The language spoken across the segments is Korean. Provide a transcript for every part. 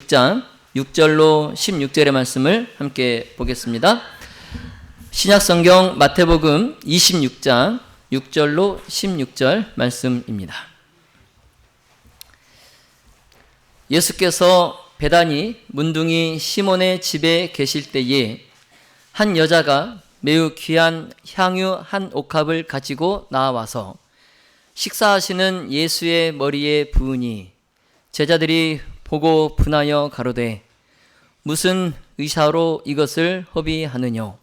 26장 6절로 16절의 말씀을 함께 보겠습니다. 신약성경 마태복음 26장 6절로 16절 말씀입니다. 예수께서 베다니 문둥이 시몬의 집에 계실 때에 한 여자가 매우 귀한 향유 한 옥합을 가지고 나와서 식사하시는 예수의 머리에 부으니 제자들이 보고 분하여 가로되 무슨 의사로 이것을 허비하느뇨?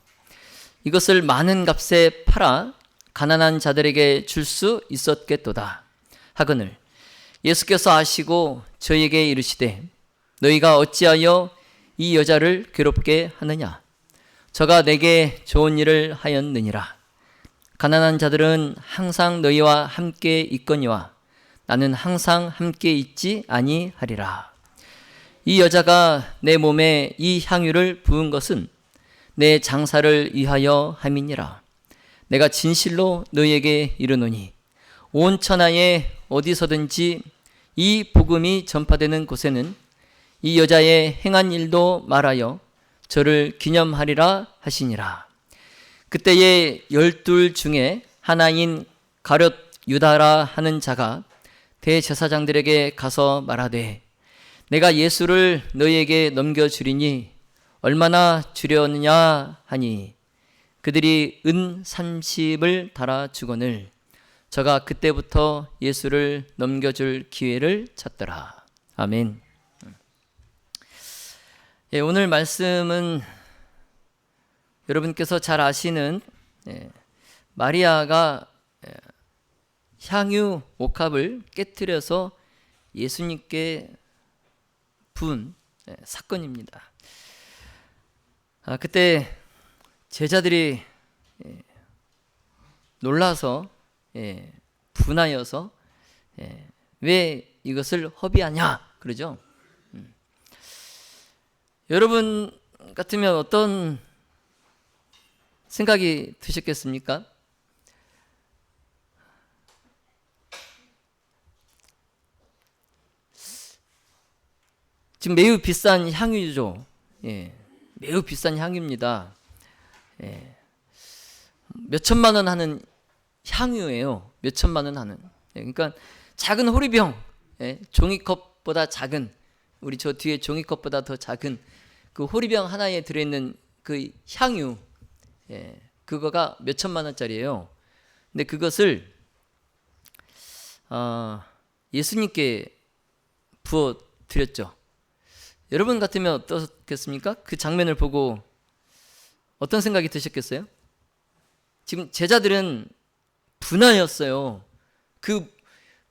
이것을 많은 값에 팔아 가난한 자들에게 줄 수 있었겠도다 하거늘 예수께서 아시고 저희에게 이르시되 너희가 어찌하여 이 여자를 괴롭게 하느냐? 저가 내게 좋은 일을 하였느니라. 가난한 자들은 항상 너희와 함께 있거니와 나는 항상 함께 있지 아니하리라. 이 여자가 내 몸에 이 향유를 부은 것은 내 장사를 위하여 함이니라. 내가 진실로 너희에게 이르노니 온 천하에 어디서든지 이 복음이 전파되는 곳에는 이 여자의 행한 일도 말하여 저를 기념하리라 하시니라. 그때에 12 중에 하나인 가룟 유다라 하는 자가 대제사장들에게 가서 말하되 내가 예수를 너희에게 넘겨주리니 얼마나 주려느냐 하니 그들이 은 30을 달아 주거늘 저가 그때부터 예수를 넘겨줄 기회를 찾더라. 아멘. 오늘 말씀은 여러분께서 잘 아시는 마리아가 향유 옥합을 깨트려서 예수님께 부은 사건입니다. 그때 제자들이 놀라서 분하여서 왜 이것을 허비하냐 그러죠. 여러분 같으면 어떤 생각이 드셨겠습니까? 지금 매우 비싼 향유죠. 매우 비싼 향유입니다. 몇 천만 원 하는 향유예요. 몇 천만 원 하는. 그러니까 작은 호리병, 종이컵보다 작은, 우리 저 뒤에 종이컵보다 더 작은 그 호리병 하나에 들어있는 그 향유, 그거가 몇 천만 원짜리예요. 근데 그것을 예수님께 부어 드렸죠. 여러분 같으면 어떻겠습니까? 그 장면을 보고 어떤 생각이 드셨겠어요? 지금 제자들은 분하였어요. 그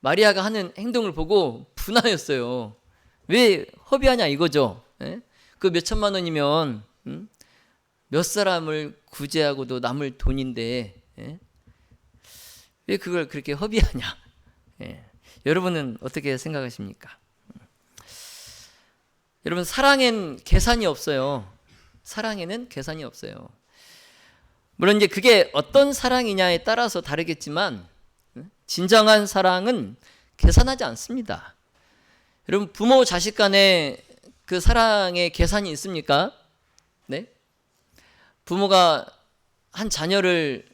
마리아가 하는 행동을 보고 분하였어요. 왜 허비하냐 이거죠. 그 몇 천만 원이면 몇 사람을 구제하고도 남을 돈인데 왜 그걸 그렇게 허비하냐. 여러분은 어떻게 생각하십니까? 여러분 사랑엔 계산이 없어요. 사랑에는 계산이 없어요. 물론 이제 그게 어떤 사랑이냐에 따라서 다르겠지만 진정한 사랑은 계산하지 않습니다. 여러분 부모 자식 간에 그 사랑의 계산이 있습니까? 네? 부모가 한 자녀를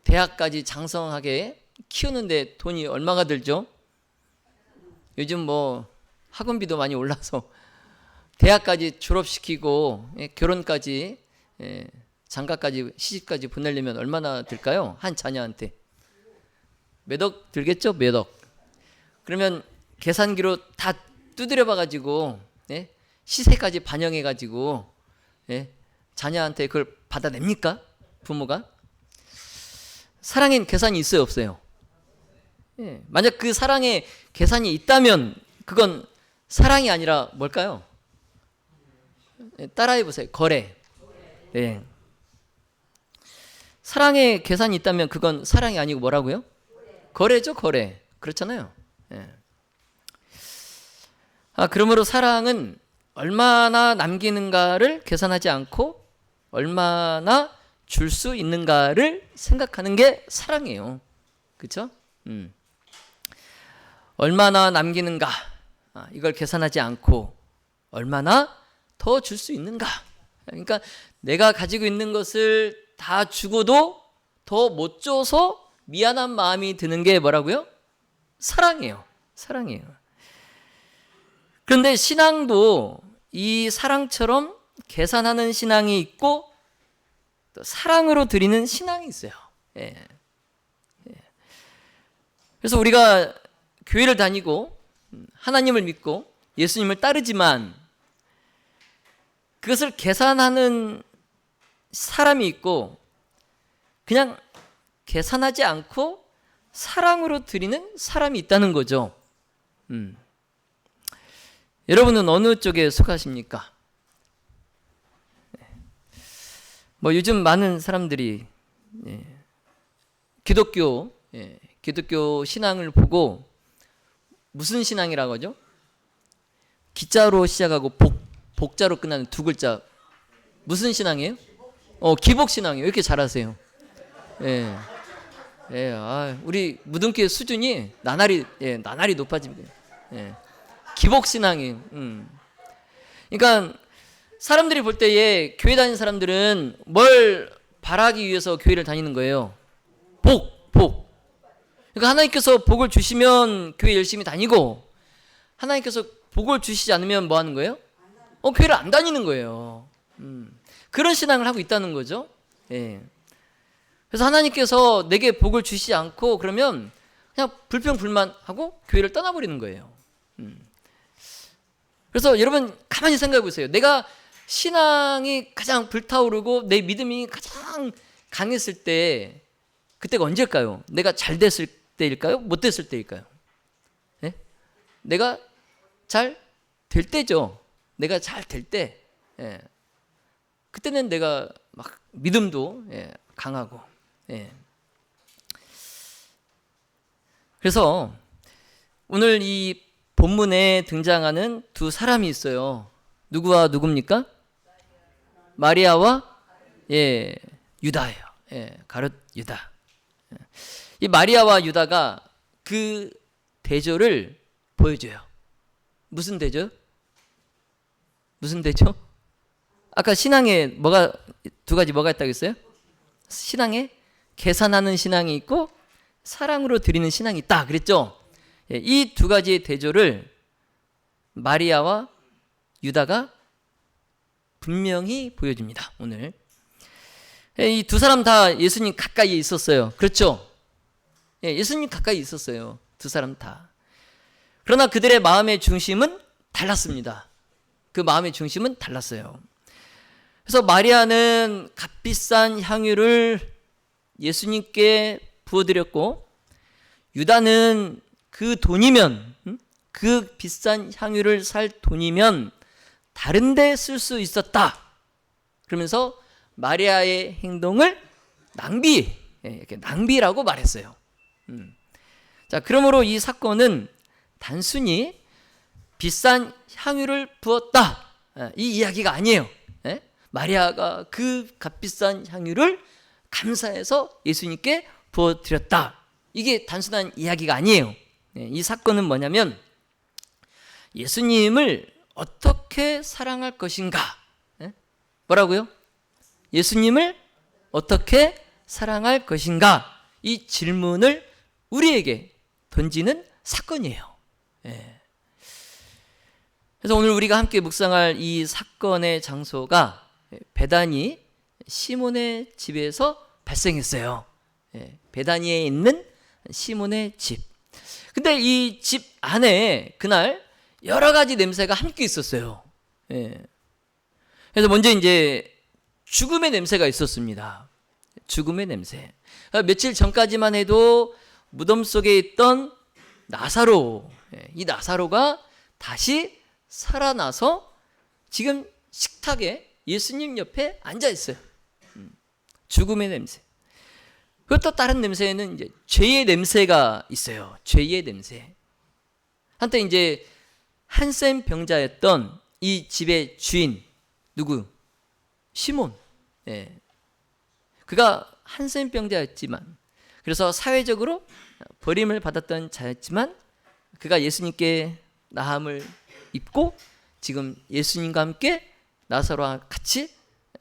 대학까지 장성하게 키우는데 돈이 얼마가 들죠? 요즘 뭐 학원비도 많이 올라서 대학까지 졸업시키고 결혼까지 장가까지 시집까지 보내려면 얼마나 들까요? 한 자녀한테 몇 억 들겠죠? 몇 억. 그러면 계산기로 다 두드려 봐가지고 시세까지 반영해가지고 자녀한테 그걸 받아냅니까? 부모가? 사랑엔 계산이 있어요, 없어요? 만약 그 사랑에 계산이 있다면 그건 사랑이 아니라 뭘까요? 따라해 보세요. 거래. 네. 사랑에 계산이 있다면 그건 사랑이 아니고 뭐라고요? 거래죠, 거래. 그렇잖아요. 그러므로 사랑은 얼마나 남기는가를 계산하지 않고 얼마나 줄 수 있는가를 생각하는 게 사랑이에요. 그렇죠? 얼마나 남기는가 이걸 계산하지 않고 얼마나 더 줄 수 있는가? 그러니까 내가 가지고 있는 것을 다 주고도 더 못 줘서 미안한 마음이 드는 게 뭐라고요? 사랑이에요. 사랑이에요. 그런데 신앙도 이 사랑처럼 계산하는 신앙이 있고 또 사랑으로 드리는 신앙이 있어요. 예. 예. 그래서 우리가 교회를 다니고 하나님을 믿고 예수님을 따르지만 그것을 계산하는 사람이 있고 그냥 계산하지 않고 사랑으로 드리는 사람이 있다는 거죠. 여러분은 어느 쪽에 속하십니까? 뭐 요즘 많은 사람들이 기독교 신앙을 보고 무슨 신앙이라고 하죠? 기자로 시작하고 복자로 끝나는 두 글자 무슨 신앙이에요? 기복 신앙이에요. 왜 이렇게 잘하세요? 우리 무등교회 수준이 나날이 높아집니다. 기복 신앙이에요. 그러니까 사람들이 볼 때에 교회 다니는 사람들은 뭘 바라기 위해서 교회를 다니는 거예요? 복. 그러니까 하나님께서 복을 주시면 교회 열심히 다니고 하나님께서 복을 주시지 않으면 뭐 하는 거예요? 교회를 안 다니는 거예요. 그런 신앙을 하고 있다는 거죠. 그래서 하나님께서 내게 복을 주시지 않고 그러면 그냥 불평불만하고 교회를 떠나버리는 거예요. 그래서 여러분 가만히 생각해 보세요. 내가 신앙이 가장 불타오르고 내 믿음이 가장 강했을 때 그때가 언제일까요? 내가 잘 됐을 때일까요? 못 됐을 때일까요? 내가 잘 될 때죠. 내가 잘 될 때. 그때는 내가 막 믿음도 강하고. 그래서 오늘 이 본문에 등장하는 두 사람이 있어요. 누구와 누굽니까? 마리아와 유다예요. 가룟 유다. 이 마리아와 유다가 그 대조를 보여줘요. 무슨 대조? 무슨 대조? 아까 신앙에 두 가지 뭐가 있다고 했어요? 신앙에 계산하는 신앙이 있고 사랑으로 드리는 신앙이 있다 그랬죠? 이 두 가지의 대조를 마리아와 유다가 분명히 보여줍니다. 오늘 이 두 사람 다 예수님 가까이에 있었어요. 그렇죠? 예수님 가까이 있었어요. 두 사람 다. 그러나 그들의 마음의 중심은 달랐습니다. 그 마음의 중심은 달랐어요. 그래서 마리아는 값비싼 향유를 예수님께 부어드렸고 유다는 그 돈이면 그 비싼 향유를 살 돈이면 다른 데 쓸 수 있었다. 그러면서 마리아의 행동을 낭비라고 말했어요. 자, 그러므로 이 사건은 단순히 비싼 향유를 부었다. 이 이야기가 아니에요. 마리아가 그 값비싼 향유를 감사해서 예수님께 부어드렸다. 이게 단순한 이야기가 아니에요. 이 사건은 뭐냐면 예수님을 어떻게 사랑할 것인가? 뭐라고요? 예수님을 어떻게 사랑할 것인가? 이 질문을 우리에게 던지는 사건이에요. 그래서 오늘 우리가 함께 묵상할 이 사건의 장소가 베다니 시몬의 집에서 발생했어요. 베다니에 있는 시몬의 집. 근데 이 집 안에 그날 여러 가지 냄새가 함께 있었어요. 그래서 먼저 이제 죽음의 냄새가 있었습니다. 죽음의 냄새. 며칠 전까지만 해도 무덤 속에 있던 나사로, 이 나사로가 다시 살아나서 지금 식탁에 예수님 옆에 앉아 있어요. 죽음의 냄새. 그리고 또 다른 냄새는 이제 죄의 냄새가 있어요. 죄의 냄새. 한때 이제 한센 병자였던 이 집의 주인 누구? 시몬. 그가 한센 병자였지만 그래서 사회적으로 버림을 받았던 자였지만 그가 예수님께 나함을 입고 지금 예수님과 함께 나사로와 같이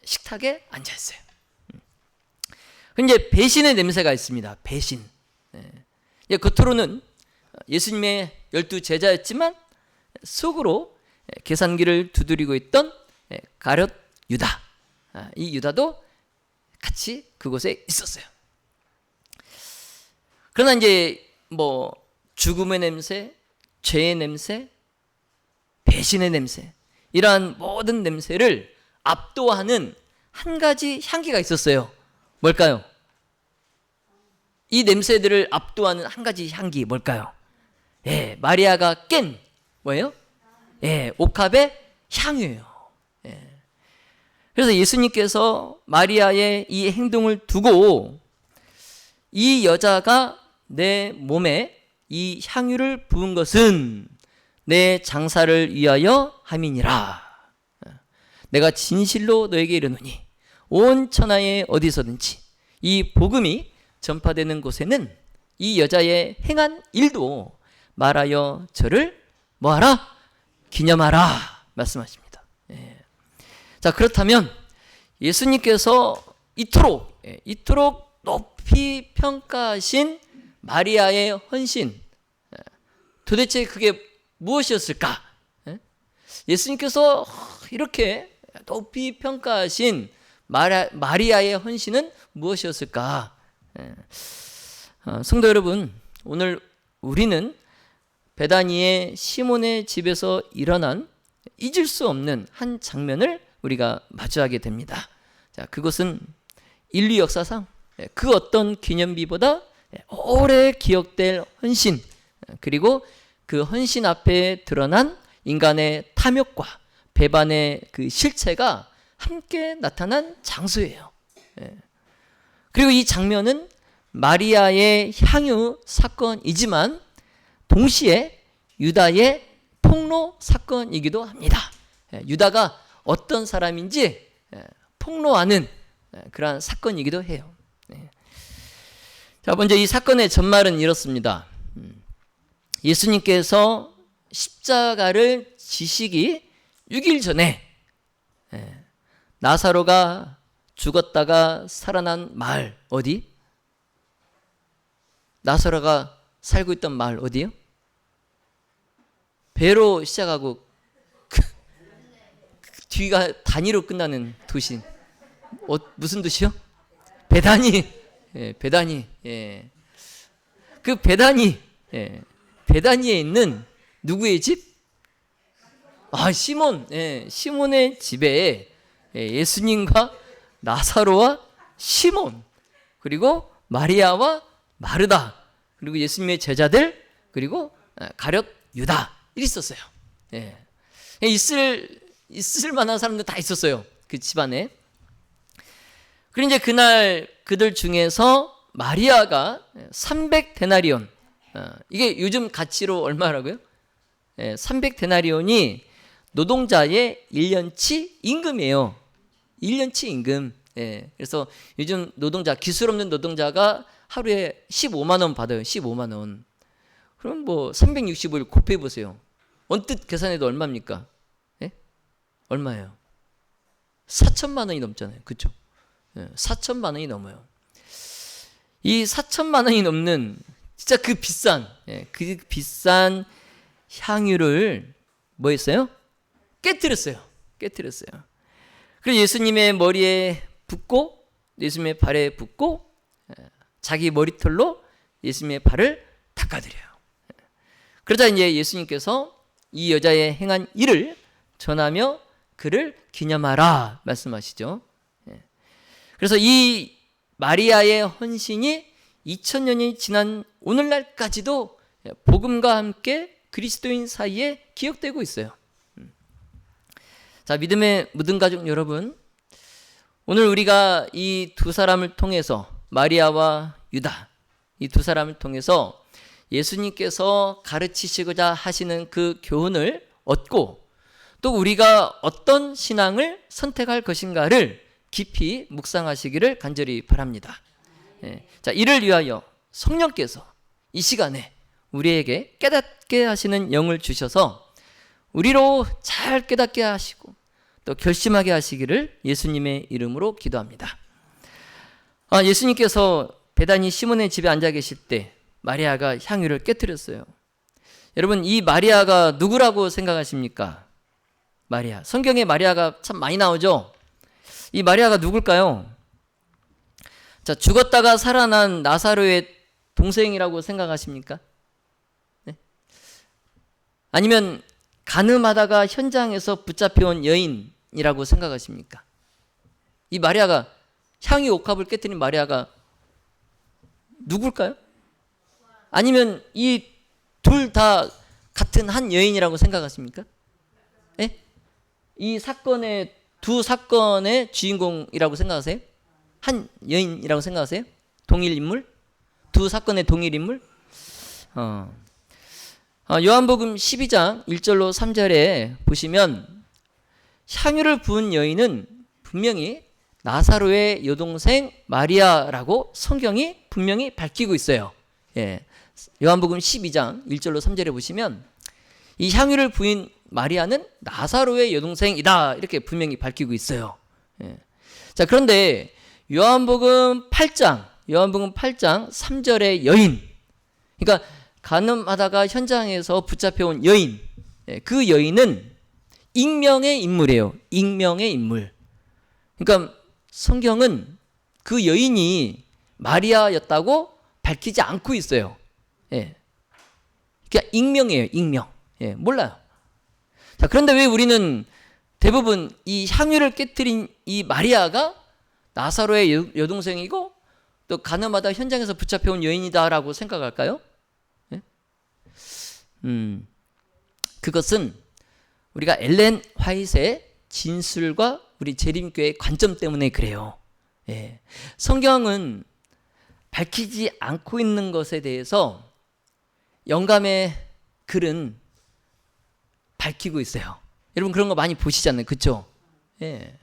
식탁에 앉아 있어요. 근데 배신의 냄새가 있습니다. 배신. 겉으로는 예수님의 12 제자였지만 속으로 계산기를 두드리고 있던 가룟 유다. 이 유다도 같이 그곳에 있었어요. 그러나 이제 뭐 죽음의 냄새, 죄의 냄새, 배신의 냄새, 이러한 모든 냄새를 압도하는 한 가지 향기가 있었어요. 뭘까요? 이 냄새들을 압도하는 한 가지 향기 뭘까요? 마리아가 깬 뭐예요? 옥합의 향유예요. 그래서 예수님께서 마리아의 이 행동을 두고 이 여자가 내 몸에 이 향유를 부은 것은 내 장사를 위하여 함이니라. 내가 진실로 너에게 이르노니 온 천하에 어디서든지 이 복음이 전파되는 곳에는 이 여자의 행한 일도 말하여 저를 뭐하라? 기념하라 말씀하십니다. 자, 그렇다면 예수님께서 이토록 높이 평가하신 마리아의 헌신, 도대체 그게 무엇이었을까? 예수님께서 이렇게 높이 평가하신 마리아의 헌신은 무엇이었을까? 성도 여러분, 오늘 우리는 베다니의 시몬의 집에서 일어난 잊을 수 없는 한 장면을 우리가 마주하게 됩니다. 자, 그것은 인류 역사상 그 어떤 기념비보다 오래 기억될 헌신, 그리고 그 헌신 앞에 드러난 인간의 탐욕과 배반의 그 실체가 함께 나타난 장소예요. 그리고 이 장면은 마리아의 향유 사건이지만 동시에 유다의 폭로 사건이기도 합니다. 유다가 어떤 사람인지 폭로하는 그러한 사건이기도 해요. 자, 먼저 이 사건의 전말은 이렇습니다. 예수님께서 십자가를 지시기 6일 전에 나사로가 죽었다가 살아난 마을 어디? 나사로가 살고 있던 마을 어디요? 배로 시작하고 뒤가 단위로 끝나는 도시. 무슨 도시요? 베다니. 베다니. 그 베다니. 베다니에 있는 누구의 집? 시몬. 시몬의 집에 예수님과 나사로와 시몬, 그리고 마리아와 마르다, 그리고 예수님의 제자들, 그리고 가룟 유다 이리 있었어요. 있을 만한 사람들 다 있었어요. 그 집안에. 그리고 이제 그날 그들 중에서 마리아가 300데나리온, 이게 요즘 가치로 얼마라고요? 300데나리온이 노동자의 1년치 임금이에요. 1년치 임금. 그래서 요즘 노동자, 기술 없는 노동자가 하루에 15만 원 받아요. 15만 원. 그럼 뭐 365일 곱해 보세요. 언뜻 계산해도 얼마입니까? 얼마예요? 4천만 원이 넘잖아요. 그렇죠? 4천만 원이 넘어요. 이 4천만 원이 넘는 진짜 그 비싼 향유를 뭐 했어요? 깨뜨렸어요. 그리고 예수님의 머리에 붓고 예수님의 발에 붓고 자기 머리털로 예수님의 발을 닦아드려요. 그러자 이제 예수님께서 이 여자의 행한 일을 전하며 그를 기념하라 말씀하시죠. 그래서 이 마리아의 헌신이 2000년이 지난 오늘날까지도 복음과 함께 그리스도인 사이에 기억되고 있어요. 자, 믿음의 묻은 가족 여러분, 오늘 우리가 이 두 사람을 통해서, 마리아와 유다, 이 두 사람을 통해서 예수님께서 가르치시고자 하시는 그 교훈을 얻고 또 우리가 어떤 신앙을 선택할 것인가를 깊이 묵상하시기를 간절히 바랍니다. 자, 이를 위하여 성령께서 이 시간에 우리에게 깨닫게 하시는 영을 주셔서 우리로 잘 깨닫게 하시고 또 결심하게 하시기를 예수님의 이름으로 기도합니다. 예수님께서 베다니 시몬의 집에 앉아 계실 때 마리아가 향유를 깨뜨렸어요. 여러분, 이 마리아가 누구라고 생각하십니까? 마리아. 성경에 마리아가 참 많이 나오죠? 이 마리아가 누굴까요? 자, 죽었다가 살아난 나사로의 동생이라고 생각하십니까? 네? 아니면 간음하다가 현장에서 붙잡혀온 여인이라고 생각하십니까? 이 마리아가, 향유 옥합을 깨뜨린 마리아가 누굴까요? 아니면 이 둘 다 같은 한 여인이라고 생각하십니까? 네? 이 사건의 두 사건의 주인공이라고 생각하세요? 한 여인이라고 생각하세요? 동일 인물? 두 사건의 동일 인물? 요한복음 12장 1절로 3절에 보시면 향유를 부은 여인은 분명히 나사로의 여동생 마리아라고 성경이 분명히 밝히고 있어요. 예. 요한복음 12장 1절로 3절에 보시면 이 향유를 부인 마리아는 나사로의 여동생이다 이렇게 분명히 밝히고 있어요. 예. 자, 그런데 요한복음 8장 3절의 여인, 그러니까 간음하다가 현장에서 붙잡혀온 여인, 그 여인은 익명의 인물이에요. 익명의 인물. 그러니까 성경은 그 여인이 마리아였다고 밝히지 않고 있어요. 예. 그러니까 익명이에요. 익명. 예, 몰라요. 자, 그런데 왜 우리는 대부분 이 향유를 깨뜨린 이 마리아가 나사로의 여동생이고 또 간음하다 현장에서 붙잡혀온 여인이다라고 생각할까요? 예? 그것은 우리가 엘렌 화이트의 진술과 우리 재림교의 관점 때문에 그래요. 예. 성경은 밝히지 않고 있는 것에 대해서 영감의 글은 밝히고 있어요. 여러분 그런 거 많이 보시잖아요. 그렇죠? 예.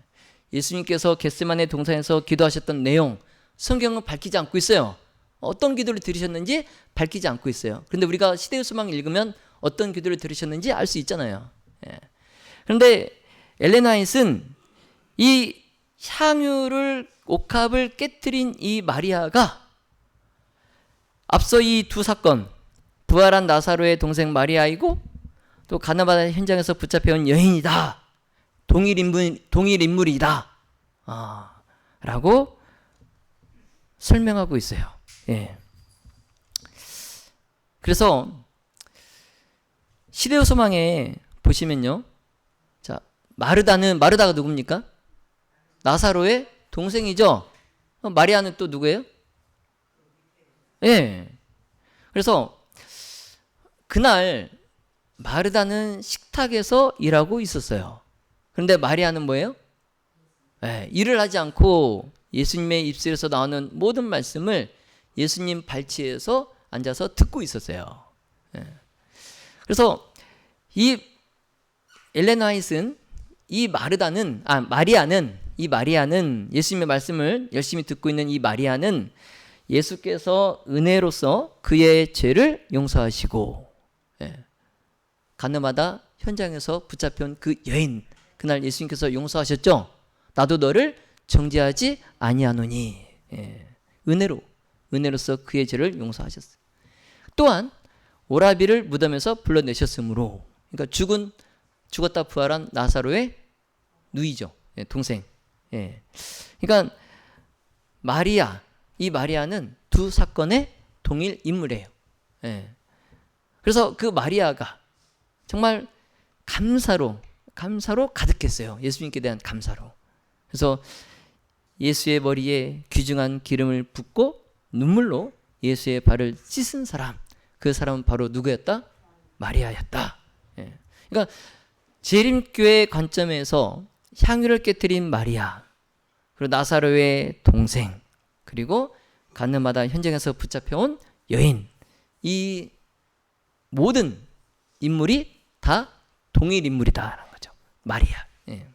예수님께서 겟세마네 동산에서 기도하셨던 내용 성경은 밝히지 않고 있어요. 어떤 기도를 들으셨는지 밝히지 않고 있어요. 그런데 우리가 시대의 소망을 읽으면 어떤 기도를 들으셨는지 알 수 있잖아요. 예. 그런데 엘렌 화이트는 이 향유를 옥합을 깨뜨린 이 마리아가 앞서 이 두 사건, 부활한 나사로의 동생 마리아이고 또 가나바다 현장에서 붙잡혀온 여인이다. 동일 인물이다. 라고 설명하고 있어요. 예. 그래서 시대의 소망에 보시면요. 자, 마르다가 누굽니까? 나사로의 동생이죠. 마리아는 또 누구예요? 예. 그래서 그날 마르다는 식탁에서 일하고 있었어요. 그런데 마리아는 뭐예요? 예, 일을 하지 않고 예수님의 입술에서 나오는 모든 말씀을 예수님 발치에서 앉아서 듣고 있었어요. 예. 그래서 이 엘렌 화이트는 이 마리아는 예수님의 말씀을 열심히 듣고 있는 이 마리아는 예수께서 은혜로서 그의 죄를 용서하시고, 예, 가늠하다 현장에서 붙잡혀온 그 여인, 그날 예수님께서 용서하셨죠. 나도 너를 정죄하지 아니하노니. 예, 은혜로서 그의 죄를 용서하셨어요. 또한 오라비를 무덤에서 불러내셨으므로, 그러니까 죽었다 부활한 나사로의 누이죠. 예, 동생. 예. 그러니까 이 마리아는 두 사건의 동일 인물이에요. 예. 그래서 그 마리아가 정말 감사로 가득했어요. 예수님께 대한 감사로. 그래서 예수의 머리에 귀중한 기름을 붓고 눈물로 예수의 발을 씻은 사람, 그 사람은 바로 누구였다? 마리아였다. 예. 그러니까 재림교의 관점에서 향유를 깨뜨린 마리아, 그리고 나사로의 동생, 그리고 가늠하다 현장에서 붙잡혀온 여인, 이 모든 인물이 다 동일 인물이다라는 거죠. 마리아. 예.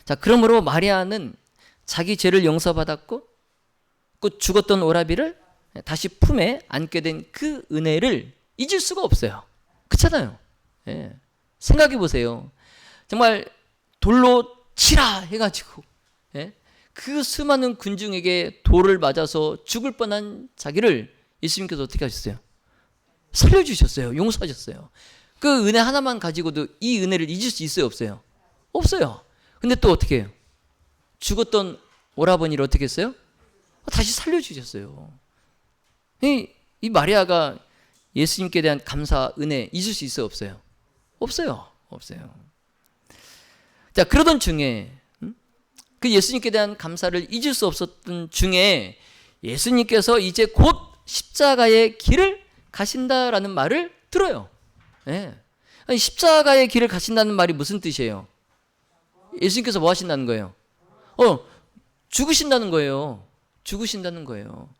자, 그러므로 마리아는 자기 죄를 용서받았고 그 죽었던 오라비를 다시 품에 안게 된 그 은혜를 잊을 수가 없어요. 그렇잖아요. 예. 생각해 보세요. 정말 돌로 치라 해가지고 예? 그 수많은 군중에게 돌을 맞아서 죽을 뻔한 자기를 예수님께서 어떻게 하셨어요? 살려주셨어요. 용서하셨어요. 그 은혜 하나만 가지고도 이 은혜를 잊을 수 있어요? 없어요? 없어요. 근데 또 어떻게 해요? 죽었던 오라버니를 어떻게 했어요? 다시 살려주셨어요. 이 마리아가 예수님께 대한 감사, 은혜 잊을 수 있어요? 없어요? 없어요. 없어요. 자, 그러던 중에 그 예수님께 대한 감사를 잊을 수 없었던 중에 예수님께서 이제 곧 십자가의 길을 가신다라는 말을 들어요. 네. 아니, 십자가의 길을 가신다는 말이 무슨 뜻이에요? 예수님께서 뭐 하신다는 거예요? 죽으신다는 거예요. 죽으신다는 거예요.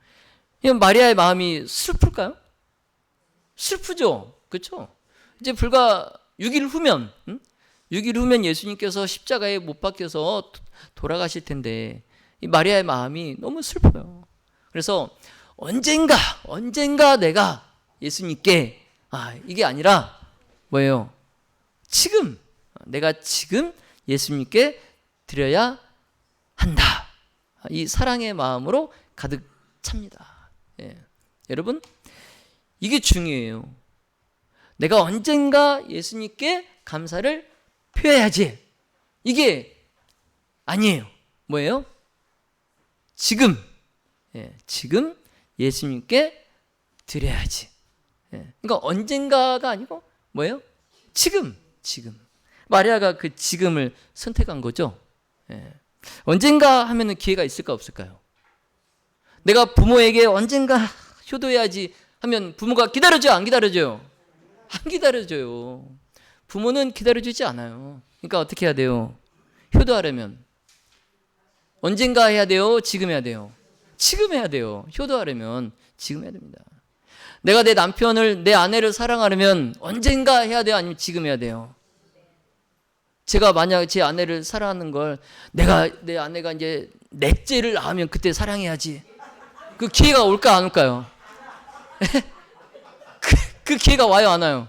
마리아의 마음이 슬플까요? 슬프죠. 그렇죠? 이제 불과 6일 후면 6일 후면 예수님께서 십자가에 못 박혀서 돌아가실 텐데 이 마리아의 마음이 너무 슬퍼요. 그래서 언젠가 내가 예수님께 이게 아니라 뭐예요? 지금 내가 지금 예수님께 드려야 한다. 이 사랑의 마음으로 가득 찹니다. 예. 여러분 이게 중요해요. 내가 언젠가 예수님께 감사를 표해야지. 이게 아니에요. 뭐예요? 지금. 예, 지금 예수님께 드려야지. 예, 그러니까 언젠가가 아니고 뭐예요? 지금. 마리아가 그 지금을 선택한 거죠. 예. 언젠가 하면은 기회가 있을까 없을까요? 내가 부모에게 언젠가 효도해야지 하면 부모가 기다려줘요? 안 기다려줘요? 안 기다려줘요. 부모는 기다려주지 않아요. 그러니까 어떻게 해야 돼요? 효도하려면 언젠가 해야 돼요? 지금 해야 돼요? 지금 해야 돼요. 효도하려면 지금 해야 됩니다. 내가 내 남편을, 내 아내를 사랑하려면 언젠가 해야 돼요? 아니면 지금 해야 돼요? 제가 만약 제 아내를 사랑하는 걸 내 아내가 이제 넷째를 낳으면 그때 사랑해야지. 그 기회가 올까 안 올까요? 그 기회가 와요 안 와요?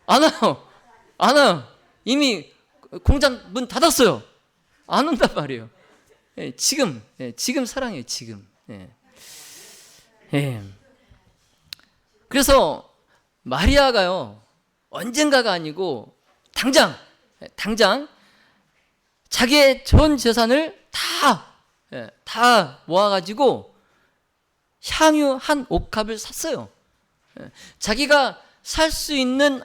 안 와요. 이미 공장 문 닫았어요. 안 온단 말이에요. 지금 사랑해요. 지금. 그래서 마리아가요 언젠가가 아니고 당장 자기의 전 재산을 다 모아가지고 향유 한 옥합을 샀어요. 자기가 살 수 있는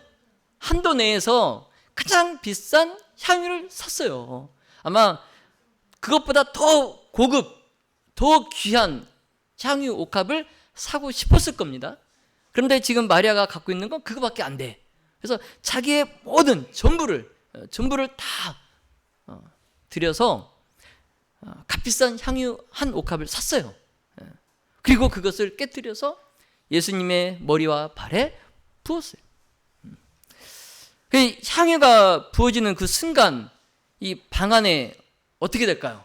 한도 내에서 가장 비싼 향유를 샀어요. 아마 그것보다 더 고급, 더 귀한 향유 옥합을 사고 싶었을 겁니다. 그런데 지금 마리아가 갖고 있는 건 그거밖에 안 돼. 그래서 자기의 모든 전부를 다 들여서 값비싼 향유 한 옥합을 샀어요. 그리고 그것을 깨뜨려서 예수님의 머리와 발에 부었어요. 그 향유가 부어지는 그 순간 이 방 안에 어떻게 될까요?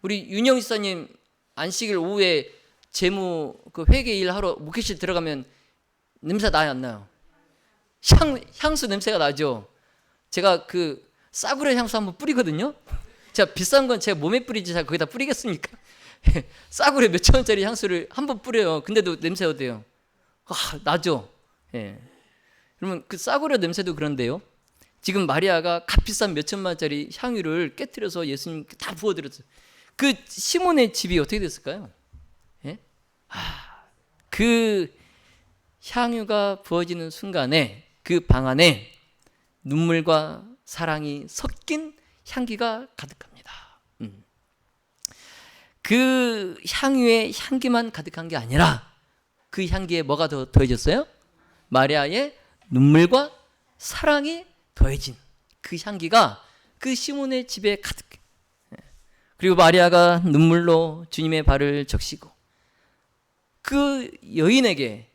우리 윤영 지사님 안식일 오후에 재무 그 회계일 하러 목회실 들어가면 냄새 나요 안 나요? 향수 냄새가 나죠. 제가 그 싸구려 향수 한번 뿌리거든요. 제가 비싼 건 제가 몸에 뿌리지 제가 거기다 뿌리겠습니까? 싸구려 몇천 원짜리 향수를 한번 뿌려요. 근데도 냄새 어때요? 나죠. 그러면 그 싸구려 냄새도 그런데요. 지금 마리아가 값비싼 몇천만 원짜리 향유를 깨뜨려서 예수님께 다 부어드렸어요. 그 시몬의 집이 어떻게 됐을까요? 그 향유가 부어지는 순간에 그 방 안에 눈물과 사랑이 섞인 향기가 가득합니다. 그 향유의 향기만 가득한 게 아니라 그 향기에 뭐가 더 더해졌어요? 마리아의 눈물과 사랑이 더해진 그 향기가 그 시몬의 집에 가득해. 그리고 마리아가 눈물로 주님의 발을 적시고 그 여인에게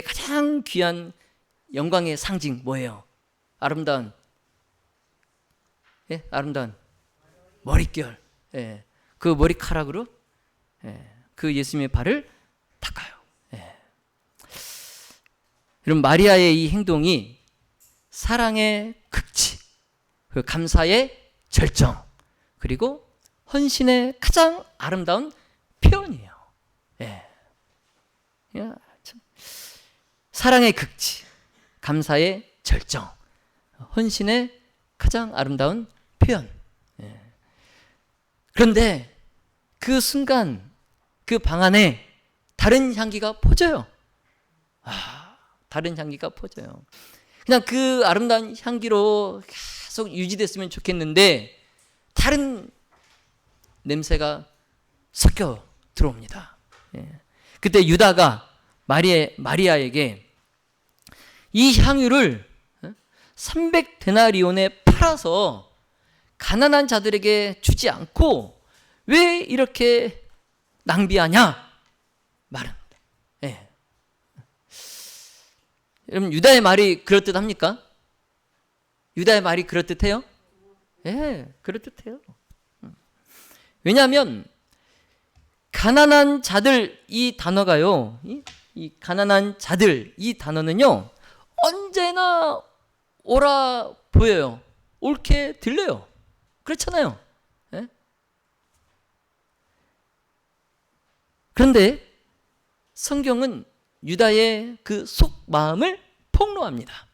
가장 귀한 영광의 상징 뭐예요? 아름다운 머릿결. 그 머리카락으로 그 예수님의 발을 닦아요. 여러분 마리아의 이 행동이 사랑의 극치, 그리고 감사의 절정, 그리고 헌신의 가장 아름다운 표현이에요. 예. 참. 사랑의 극치, 감사의 절정, 헌신의 가장 아름다운 표현. 예. 그런데 그 순간 그 방 안에 다른 향기가 퍼져요. 다른 향기가 퍼져요. 그냥 그 아름다운 향기로 계속 유지됐으면 좋겠는데 다른 냄새가 섞여 들어옵니다. 예. 그때 유다가 마리아에게 이 향유를 300데나리온에 팔아서 가난한 자들에게 주지 않고 왜 이렇게 낭비하냐 말합니다. 예. 여러분, 유다의 말이 그럴듯합니까? 유다의 말이 그럴듯해요? 예, 그럴듯해요. 왜냐하면 가난한 자들 이 단어가요, 이 가난한 자들 이 단어는요 언제나 옳아 보여요. 옳게 들려요. 그렇잖아요. 예? 그런데 성경은 유다의 그 속마음을 폭로합니다.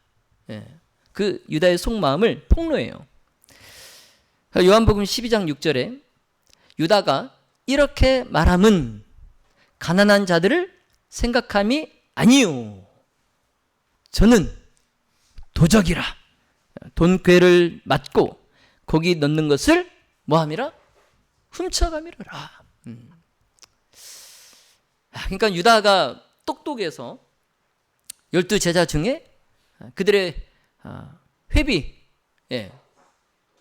예. 그 유다의 속마음을 폭로해요. 요한복음 12장 6절에 유다가 이렇게 말함은 가난한 자들을 생각함이 아니요, 저는 도적이라 돈궤를 맞고 고기 넣는 것을 뭐함이라? 훔쳐가미라. 그러니까 유다가 똑똑해서 12제자 중에 그들의 회비,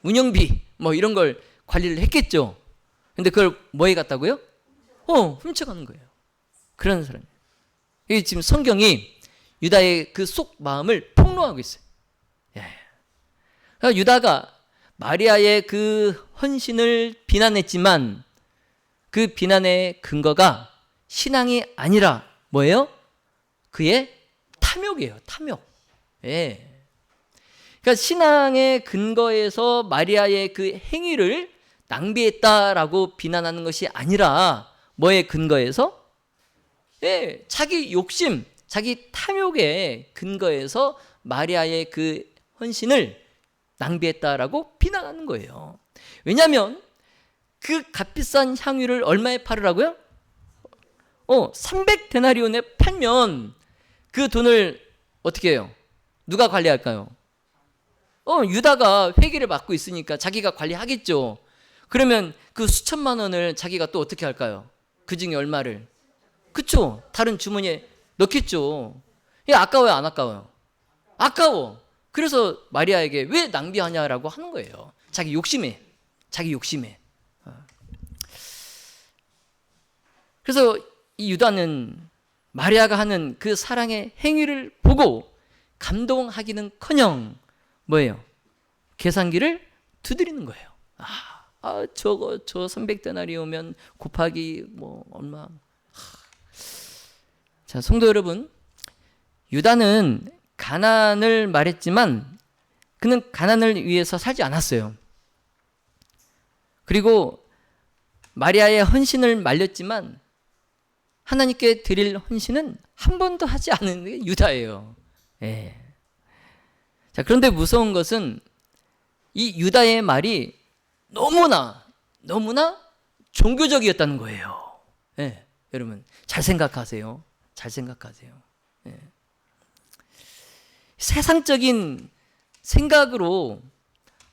운영비 뭐 이런 걸 관리를 했겠죠. 근데 그걸 뭐에 갔다고요? 훔쳐가는 거예요. 그런 사람. 이게 지금 성경이 유다의 그 속 마음을 폭로하고 있어요. 그러니까 유다가 마리아의 그 헌신을 비난했지만 그 비난의 근거가 신앙이 아니라 뭐예요? 그의 탐욕이에요. 탐욕. 예. 그러니까 신앙의 근거에서 마리아의 그 행위를 낭비했다라고 비난하는 것이 아니라 뭐의 근거에서? 예, 자기 욕심, 자기 탐욕의 근거에서 마리아의 그 헌신을 낭비했다라고 비난하는 거예요. 왜냐하면 그 값비싼 향유를 얼마에 팔으라고요? 300데나리온에 팔면 그 돈을 어떻게 해요? 누가 관리할까요? 유다가 회계를 맡고 있으니까 자기가 관리하겠죠. 그러면 그 수천만 원을 자기가 또 어떻게 할까요? 그 중에 얼마를? 그쵸? 다른 주머니에 넣겠죠. 이게 아까워요, 안 아까워요? 아까워. 그래서 마리아에게 왜 낭비하냐라고 하는 거예요. 자기 욕심에. 그래서 이 유다는 마리아가 하는 그 사랑의 행위를 보고 감동하기는커녕 뭐예요? 계산기를 두드리는 거예요. 저 300데나리오면 곱하기 뭐 얼마. 자, 성도 여러분, 유다는 가난을 말했지만 그는 가난을 위해서 살지 않았어요. 그리고 마리아의 헌신을 말렸지만 하나님께 드릴 헌신은 한 번도 하지 않은 게 유다예요. 예. 자, 그런데 무서운 것은 이 유다의 말이 너무나 종교적이었다는 거예요. 예. 여러분 잘 생각하세요. 예. 세상적인 생각으로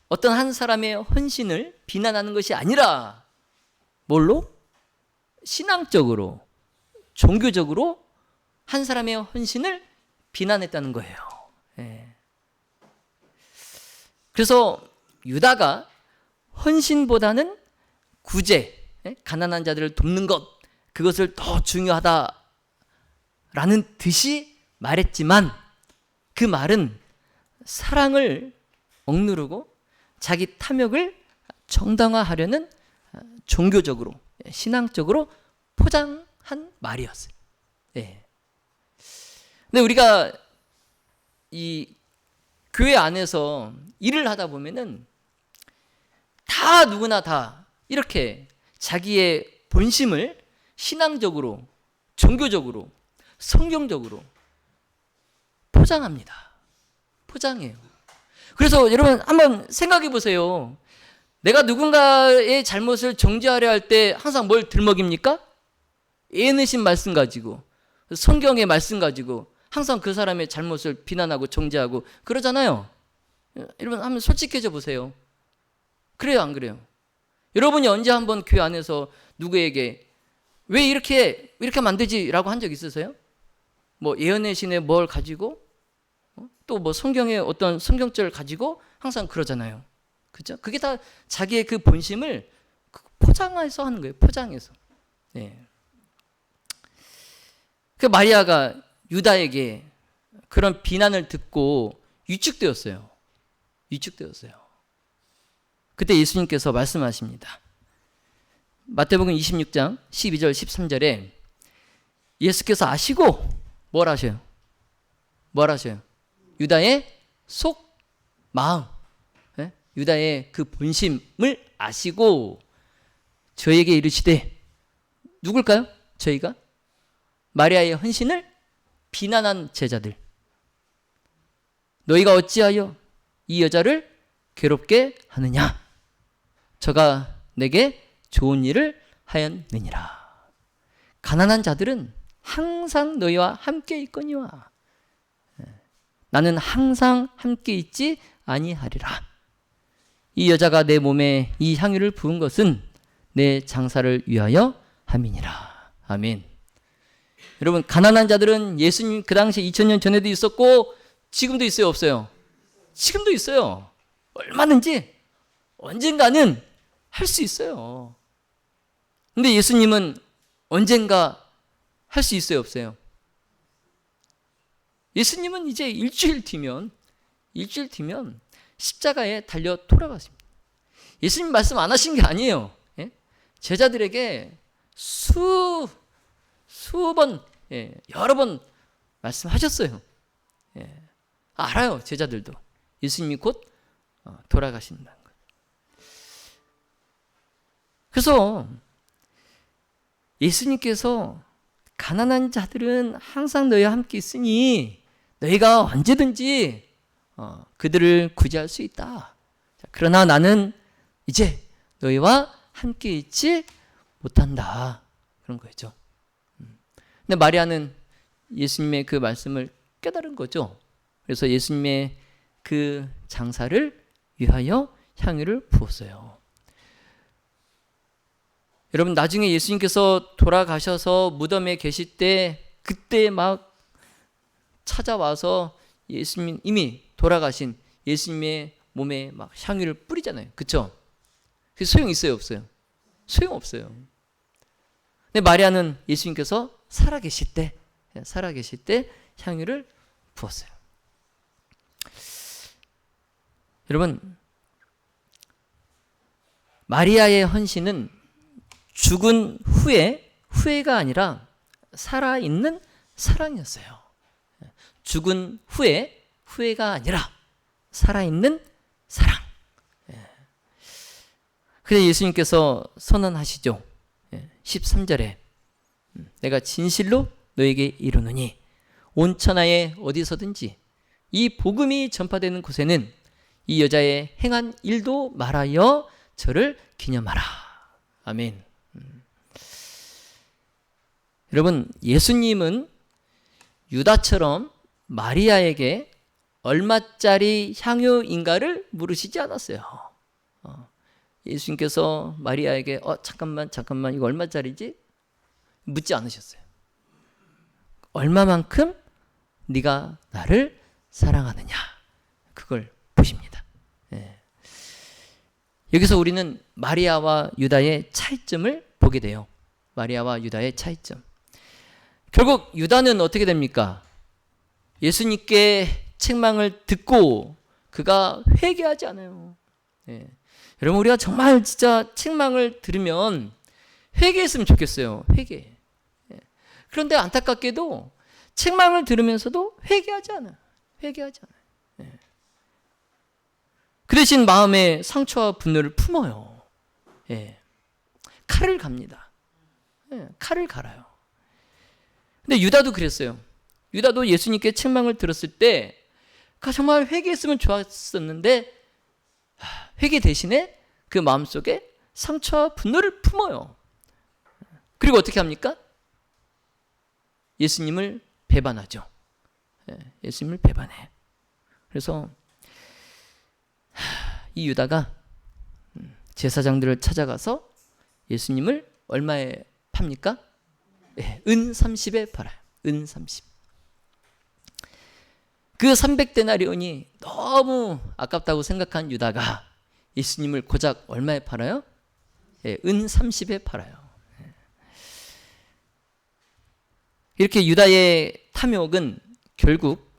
어떤 한 사람의 헌신을 비난하는 것이 아니라 뭘로? 신앙적으로, 종교적으로 한 사람의 헌신을 비난했다는 거예요. 예. 그래서 유다가 헌신보다는 구제, 가난한 자들을 돕는 것, 그것을 더 중요하다라는 듯이 말했지만 그 말은 사랑을 억누르고 자기 탐욕을 정당화하려는 종교적으로, 신앙적으로 포장한 말이었어요. 예. 근데 우리가 이 교회 안에서 일을 하다 보면은 다 누구나 다 이렇게 자기의 본심을 신앙적으로, 종교적으로, 성경적으로 포장합니다. 포장해요. 그래서 여러분 한번 생각해 보세요. 내가 누군가의 잘못을 정죄하려 할 때 항상 뭘 들먹입니까? 애느신 말씀 가지고, 성경의 말씀 가지고 항상 그 사람의 잘못을 비난하고 정죄하고 그러잖아요. 여러분 한번 솔직해져 보세요. 그래요, 안 그래요? 여러분이 언제 한번 교회 안에서 누구에게 왜 이렇게 하면 안 되지? 라고 한 적 있으세요? 뭐 예언의 신에 뭘 가지고 또 뭐 성경의 어떤 성경절을 가지고 항상 그러잖아요. 그죠? 그게 다 자기의 그 본심을 포장해서 하는 거예요. 포장해서. 네. 그 마리아가 유다에게 그런 비난을 듣고 위축되었어요. 위축되었어요. 그때 예수님께서 말씀하십니다. 마태복음 26장 12절 13절에 예수께서 아시고 뭘 하셔요? 뭘 하셔요? 유다의 속 마음, 네? 유다의 그 본심을 아시고 저에게 이르시되, 누굴까요? 저희가 마리아의 헌신을 비난한 제자들, 너희가 어찌하여 이 여자를 괴롭게 하느냐? 저가 내게 좋은 일을 하였느니라. 가난한 자들은 항상 너희와 함께 있거니와 나는 항상 함께 있지 아니하리라. 이 여자가 내 몸에 이 향유를 부은 것은 내 장사를 위하여 함이니라. 아멘. 여러분, 가난한 자들은 예수님 그 당시 2000년 전에도 있었고 지금도 있어요, 없어요? 지금도 있어요. 얼마든지 언젠가는 할 수 있어요. 근데 예수님은 언젠가 할 수 있어요, 없어요? 예수님은 이제 일주일 뒤면 십자가에 달려 돌아가십니다. 예수님 말씀 안 하신 게 아니에요. 예? 제자들에게 수번, 여러 번 말씀하셨어요. 예. 알아요, 제자들도. 예수님이 곧 돌아가신다는 것. 그래서 예수님께서 가난한 자들은 항상 너희와 함께 있으니 너희가 언제든지 그들을 구제할 수 있다. 그러나 나는 이제 너희와 함께 있지 못한다. 그런 거죠. 근데 마리아는 예수님의 그 말씀을 깨달은 거죠. 그래서 예수님의 그 장사를 위하여 향유를 부었어요. 여러분, 나중에 예수님께서 돌아가셔서 무덤에 계실 때 그때 막 찾아와서 예수님 이미 돌아가신 예수님의 몸에 막 향유를 뿌리잖아요. 그렇죠? 소용 있어요, 없어요? 소용 없어요. 근데 마리아는 예수님께서 살아계실 때 향유를 부었어요. 여러분, 마리아의 헌신은 죽은 후회가 아니라 살아있는 사랑이었어요. 죽은 후회가 아니라 살아있는 사랑. 그래서 예수님께서 선언하시죠. 13절에 내가 진실로 너에게 이르노니 온 천하에 어디서든지 이 복음이 전파되는 곳에는 이 여자의 행한 일도 말하여 저를 기념하라. 아멘. 여러분, 예수님은 유다처럼 마리아에게 얼마짜리 향유인가를 물으시지 않았어요. 예수님께서 마리아에게 잠깐만 이거 얼마짜리지? 묻지 않으셨어요. 얼마만큼 네가 나를 사랑하느냐, 그걸 보십니다. 여기서 우리는 마리아와 유다의 차이점을 보게 돼요. 마리아와 유다의 차이점. 결국 유다는 어떻게 됩니까? 예수님께 책망을 듣고 그가 회개하지 않아요. 여러분, 우리가 정말 진짜 책망을 들으면 회개했으면 좋겠어요. 회개. 그런데 안타깝게도 책망을 들으면서도 회개하지 않아요. 그 대신 마음에 상처와 분노를 품어요. 예. 칼을 갑니다. 예. 칼을 갈아요. 근데 유다도 그랬어요. 유다도 예수님께 책망을 들었을 때 정말 회개했으면 좋았었는데 회개 대신에 그 마음속에 상처와 분노를 품어요. 그리고 어떻게 합니까? 예수님을 배반하죠. 예수님을 배반해. 그래서 이 유다가 제사장들을 찾아가서 예수님을 얼마에 팝니까? 은 30에 팔아요. 은 30. 그 300데나리온이 너무 아깝다고 생각한 유다가 예수님을 고작 얼마에 팔아요? 은 30에 팔아요. 이렇게 유다의 탐욕은 결국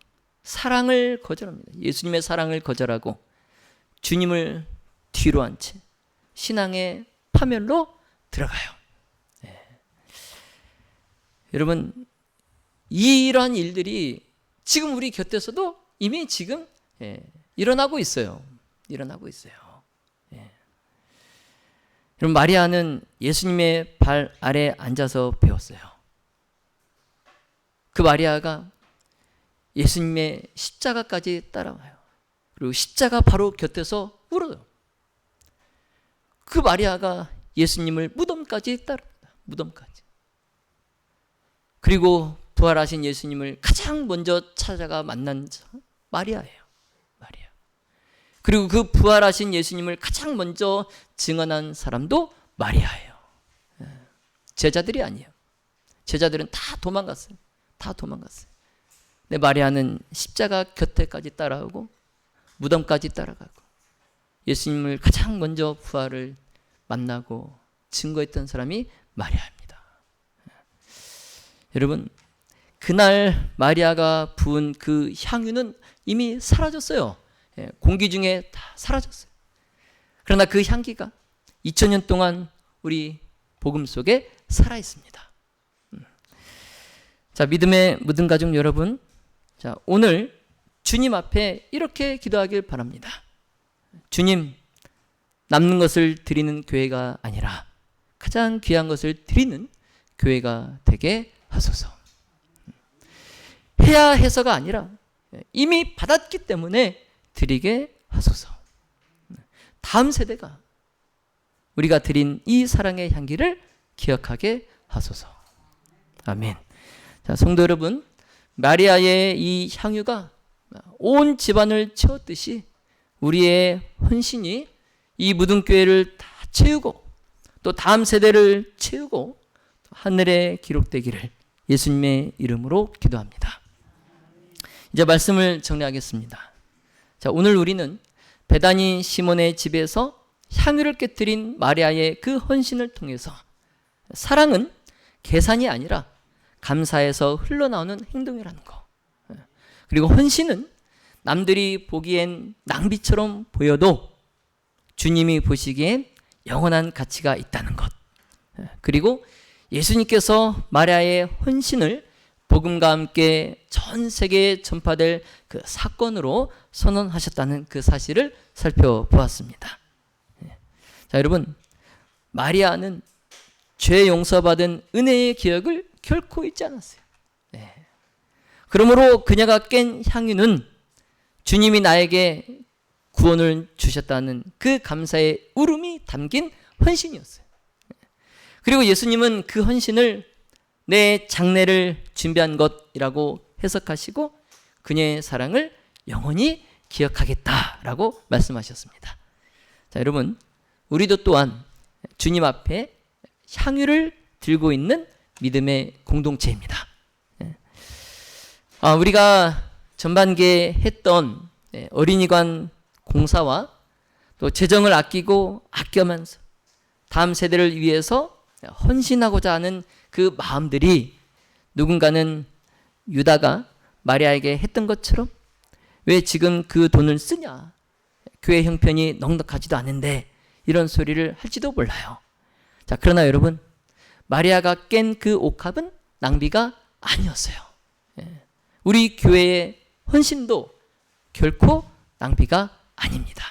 사랑을 거절합니다. 예수님의 사랑을 거절하고 주님을 뒤로 한 채 신앙의 파멸로 들어가요. 여러분, 이러한 일들이 지금 우리 곁에서도 이미 지금 일어나고 있어요. 일어나고 있어요. 여러분, 마리아는 예수님의 발 아래 앉아서 배웠어요. 그 마리아가 예수님의 십자가까지 따라와요. 그리고 십자가 바로 곁에서 울어요. 그 마리아가 예수님을 무덤까지 따릅니다. 무덤까지. 그리고 부활하신 예수님을 가장 먼저 찾아가 만난 자 마리아예요. 마리아. 그리고 그 부활하신 예수님을 가장 먼저 증언한 사람도 마리아예요. 제자들이 아니에요. 제자들은 다 도망갔어요. 다 도망갔어요. 근데 마리아는 십자가 곁에까지 따라오고 무덤까지 따라가고 예수님을 가장 먼저 부활을 만나고 증거했던 사람이 마리아입니다. 여러분, 그날 마리아가 부은 그 향유는 이미 사라졌어요. 공기 중에 다 사라졌어요. 그러나 그 향기가 2000년 동안 우리 복음 속에 살아있습니다. 자, 믿음의 모든 가족 여러분, 자, 오늘 주님 앞에 이렇게 기도하길 바랍니다. 주님, 남는 것을 드리는 교회가 아니라 가장 귀한 것을 드리는 교회가 되게 하소서. 해야 해서가 아니라 이미 받았기 때문에 드리게 하소서. 다음 세대가 우리가 드린 이 사랑의 향기를 기억하게 하소서. 아멘. 자, 성도 여러분, 마리아의 이 향유가 온 집안을 채웠듯이 우리의 헌신이 이 무등교회를 다 채우고 또 다음 세대를 채우고 하늘에 기록되기를 예수님의 이름으로 기도합니다. 이제 말씀을 정리하겠습니다. 자, 오늘 우리는 베다니 시몬의 집에서 향유를 깨뜨린 마리아의 그 헌신을 통해서 사랑은 계산이 아니라 감사에서 흘러나오는 행동이라는 거. 그리고 헌신은 남들이 보기엔 낭비처럼 보여도 주님이 보시기엔 영원한 가치가 있다는 것. 그리고 예수님께서 마리아의 헌신을 복음과 함께 전 세계에 전파될 그 사건으로 선언하셨다는 그 사실을 살펴보았습니다. 자, 여러분, 마리아는 죄 용서받은 은혜의 기억을 결코 잊지 않았어요. 그러므로 그녀가 깬 향유는 주님이 나에게 구원을 주셨다는 그 감사의 울음이 담긴 헌신이었어요. 그리고 예수님은 그 헌신을 내 장래를 준비한 것이라고 해석하시고 그녀의 사랑을 영원히 기억하겠다라고 말씀하셨습니다. 자, 여러분, 우리도 또한 주님 앞에 향유를 들고 있는 믿음의 공동체입니다. 우리가 전반기에 했던 어린이관 공사와 또 재정을 아끼고 아껴면서 다음 세대를 위해서 헌신하고자 하는 그 마음들이 누군가는 유다가 마리아에게 했던 것처럼 왜 지금 그 돈을 쓰냐? 교회 형편이 넉넉하지도 않은데 이런 소리를 할지도 몰라요. 자, 그러나 여러분, 마리아가 깬 그 옥합은 낭비가 아니었어요. 우리 교회의 헌신도 결코 낭비가 아닙니다.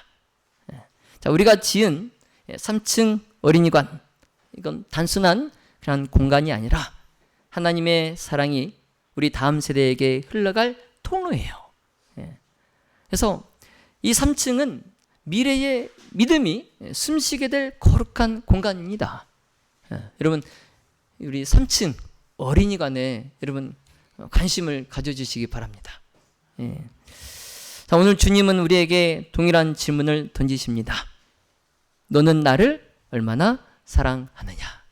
자, 우리가 지은 3층 어린이관, 이건 단순한 그런 공간이 아니라 하나님의 사랑이 우리 다음 세대에게 흘러갈 통로예요. 그래서 이 3층은 미래의 믿음이 숨쉬게 될 거룩한 공간입니다. 여러분, 우리 3층 어린이관에 여러분 관심을 가져주시기 바랍니다. 자, 오늘 주님은 우리에게 동일한 질문을 던지십니다. 너는 나를 얼마나 사랑하느냐?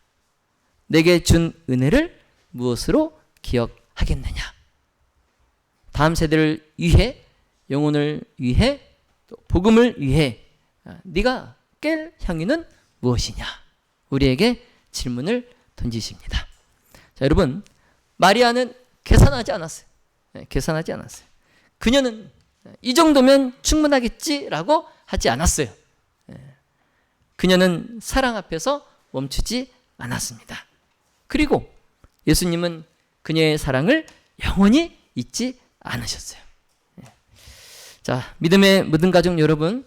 내게 준 은혜를 무엇으로 기억하겠느냐? 다음 세대를 위해, 영혼을 위해, 또 복음을 위해 네가 깰 향유는 무엇이냐? 우리에게 질문을 던지십니다. 자, 여러분, 마리아는 계산하지 않았어요. 계산하지 않았어요. 그녀는 이 정도면 충분하겠지라고 하지 않았어요. 그녀는 사랑 앞에서 멈추지 않았습니다. 그리고 예수님은 그녀의 사랑을 영원히 잊지 않으셨어요. 자, 믿음의 모든 가족 여러분,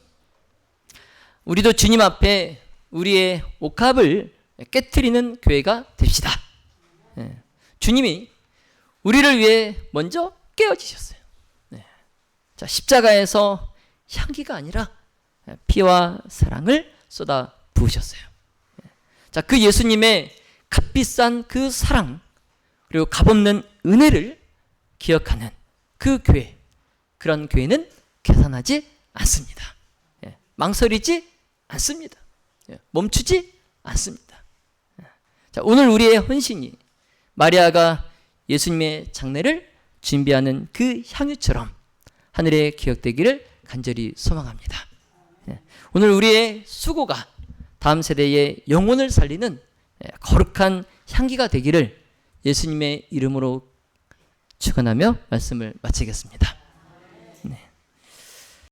우리도 주님 앞에 우리의 옥합을 깨트리는 교회가 됩시다. 주님이 우리를 위해 먼저 깨어지셨어요. 자, 십자가에서 향기가 아니라 피와 사랑을 쏟아 부으셨어요. 자, 그 예수님의 값비싼 그 사랑, 그리고 값없는 은혜를 기억하는 그 교회, 그런 교회는 계산하지 않습니다. 망설이지 않습니다. 멈추지 않습니다. 자, 오늘 우리의 헌신이 마리아가 예수님의 장례를 준비하는 그 향유처럼 하늘에 기억되기를 간절히 소망합니다. 오늘 우리의 수고가 다음 세대의 영혼을 살리는 거룩한 향기가 되기를 예수님의 이름으로 축원하며 말씀을 마치겠습니다.